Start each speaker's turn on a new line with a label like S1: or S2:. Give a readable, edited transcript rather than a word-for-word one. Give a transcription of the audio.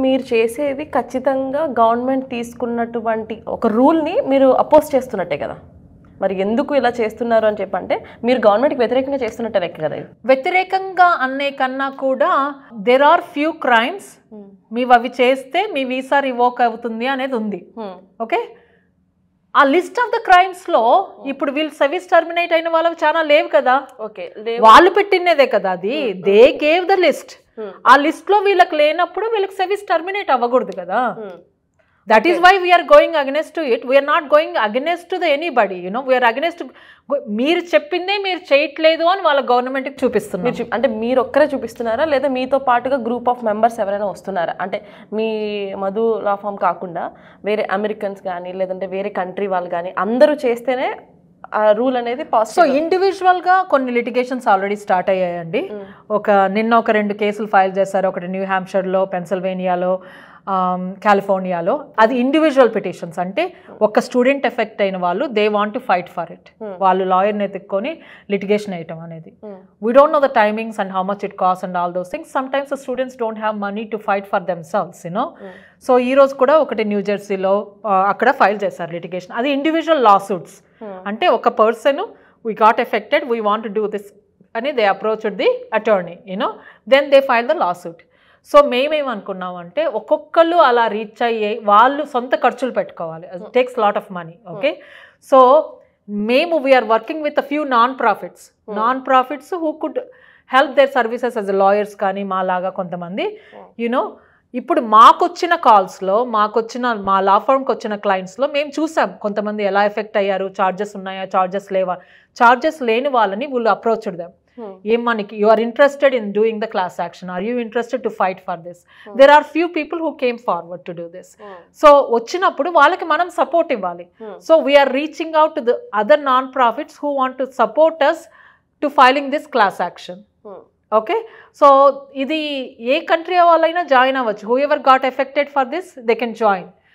S1: మీరు చేసేది ఖచ్చితంగా గవర్నమెంట్ తీసుకున్నటువంటి ఒక రూల్ని మీరు అపోజ్ చేస్తున్నట్టే కదా. మరి ఎందుకు ఇలా చేస్తున్నారు అని చెప్పంటే మీరు గవర్నమెంట్కి వ్యతిరేకంగా చేస్తున్నట్టే లెక్క కదా.
S2: వ్యతిరేకంగా అనే కన్నా కూడా దెర్ ఆర్ ఫ్యూ క్రైమ్స్ మీవి అవి చేస్తే మీ వీసా రివోక్ అవుతుంది అనేది ఉంది. ఓకే, ఆ లిస్ట్ ఆఫ్ ద క్రైమ్స్ లో ఇప్పుడు వీళ్ళు సర్వీస్ టర్మినేట్ అయిన వాళ్ళకి చాలా లేవు కదా.
S1: ఓకే,
S2: వాళ్ళు పెట్టినదే కదా అది. They gave the list. ఆ లిస్ట్ లో వీళ్ళకి లేనప్పుడు వీళ్ళకి సర్వీస్ టర్మినేట్ అవ్వకూడదు కదా. That is why we are going against to it. We are not going against to the anybody, you know. We are against to మీరు చెప్పిందే మీరు చేయట్లేదు అని వాళ్ళ గవర్నమెంట్కి చూపిస్తున్నారు.
S1: అంటే మీరు ఒక్కరే చూపిస్తున్నారా లేదా మీతో పాటుగా గ్రూప్ ఆఫ్ మెంబర్స్ ఎవరైనా వస్తున్నారా? అంటే మీ మధు లా ఫామ్ కాకుండా వేరే అమెరికన్స్ కానీ లేదంటే వేరే కంట్రీ వాళ్ళు కానీ అందరూ చేస్తేనే ఆ రూల్ అనేది పాసిబుల్.
S2: సో ఇండివిజువల్గా కొన్ని లిటిగేషన్స్ ఆల్రెడీ స్టార్ట్ అయ్యాయండి. నిన్న ఒక 2 కేసులు ఫైల్ చేశారు. ఒకటి న్యూ హ్యాంప్షైర్లో, పెన్సిల్వేనియాలో, కాలిఫోర్నియాలో. అది ఇండివిజువల్ పిటిషన్స్. అంటే ఒక స్టూడెంట్ ఎఫెక్ట్ అయిన వాళ్ళు they want to fight for it. వాళ్ళు లాయర్ని ఎత్తుక్కొని లిటిగేషన్ వేయటం అనేది. We don't know the timings and how much it cost and all those things. Some times the students don't have money to fight for themselves, you know. So ఈ రోజు కూడా ఒకటి new జెర్సీలో అక్కడ file చేశారు లిటిగేషన్. అది individual లా suits. అంటే ఒక person we got affected, we want to do this అని they approached the attorney, you know. Then they file the law suit. So మేమేమనుకున్నామంటే ఒక్కొక్కళ్ళు అలా రీచ్ అయ్యి వాళ్ళు సొంత ఖర్చులు పెట్టుకోవాలి. అది takes lot of money. Okay, so మేము we are working with a few non profits who could help their services as lawyers కానీ మా లాగా కొంతమంది, యూనో. ఇప్పుడు మాకొచ్చిన కాల్స్లో మా లా ఫర్మ్కి వచ్చిన క్లయింట్స్లో మేము చూసాం కొంతమంది ఎలా ఎఫెక్ట్ అయ్యారు, ఛార్జెస్ ఉన్నాయా, ఛార్జెస్ లేవా. ఛార్జెస్ లేని వాళ్ళని వీళ్ళు అప్రోచ్డ్ దెమ్. ఏం మనకి you are interested in doing the class action, are you interested to fight for this. There are few people who came forward to do this. So వచ్చినప్పుడు వాళ్ళకి మనం సపోర్ట్ ఇవ్వాలి. So we are reaching out to the other non profits who want to support us to filing this class action. Okay, so ఇది ఏ country వాళ్ళైనా join అవ్వచ్చు. Whoever got affected for this they can join.